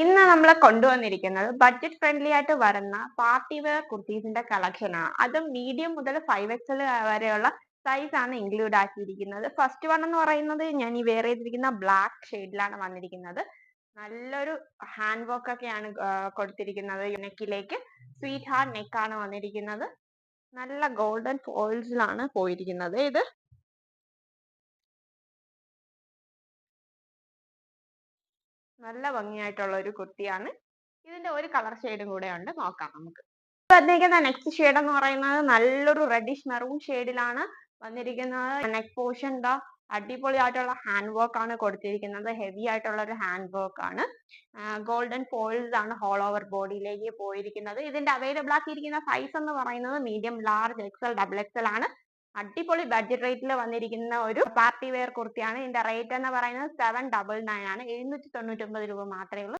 ഇന്ന് നമ്മൾ കൊണ്ടുവന്നിരിക്കുന്നത് ബഡ്ജറ്റ് ഫ്രണ്ട്ലി ആയിട്ട് വരുന്ന പാർട്ടി വെയർ കുർത്തീസിന്റെ കളക്ഷൻ ആണ്. അതും മീഡിയം മുതൽ 5XL വരെയുള്ള സൈസ് ആണ് ഇൻക്ലൂഡ് ആക്കിയിരിക്കുന്നത്. ഫസ്റ്റ് വൺ എന്ന് പറയുന്നത് ഞാൻ ഈ വെയർ ചെയ്തിരിക്കുന്ന ബ്ലാക്ക് ഷെയ്ഡിലാണ് വന്നിരിക്കുന്നത്. നല്ലൊരു ഹാൻഡ് വർക്ക് ഒക്കെയാണ് കൊടുത്തിരിക്കുന്നത്. നെക്കിലേക്ക് സ്വീറ്റ് ഹാർട്ട് നെക്കാണ് വന്നിരിക്കുന്നത്. നല്ല ഗോൾഡൻ ഫോയിൽസിലാണ് പോയിരിക്കുന്നത്. ഇത് നല്ല ഭംഗിയായിട്ടുള്ള ഒരു കുർത്തിയാണ്. ഇതിന്റെ ഒരു കളർ ഷെയ്ഡും കൂടെ ഉണ്ട്, നോക്കാം നമുക്ക്. വന്നിരിക്കുന്ന നെക്സ്റ്റ് ഷെയ്ഡ് എന്ന് പറയുന്നത് നല്ലൊരു റെഡിഷ് മെറൂൺ ഷെയ്ഡിലാണ് വന്നിരിക്കുന്നത്. നെക്ക് പോർഷൻ ദാ അടിപൊളിയായിട്ടുള്ള ഹാൻഡ് വർക്ക് ആണ് കൊടുത്തിരിക്കുന്നത്. ഹെവി ആയിട്ടുള്ള ഒരു ഹാൻഡ് വർക്ക് ആണ്. ഗോൾഡൻ ഫോയിൽസ് ആണ് ഓൾ ഓവർ ബോഡിയിലേക്ക് പോയിരിക്കുന്നത്. ഇതിന്റെ അവൈലബിൾ ആക്കിയിരിക്കുന്ന സൈസ് എന്ന് പറയുന്നത് medium, large, XL, double XL ആണ്. അടിപൊളി ബഡ്ജറ്റ് റേറ്റിൽ വന്നിരിക്കുന്ന ഒരു പാർട്ടി വെയർ കുർത്തിയാണ്. ഇതിന്റെ റേറ്റ് എന്ന് പറയുന്നത് 799 ആണ്. 799 രൂപ മാത്രമേ ഉള്ളൂ.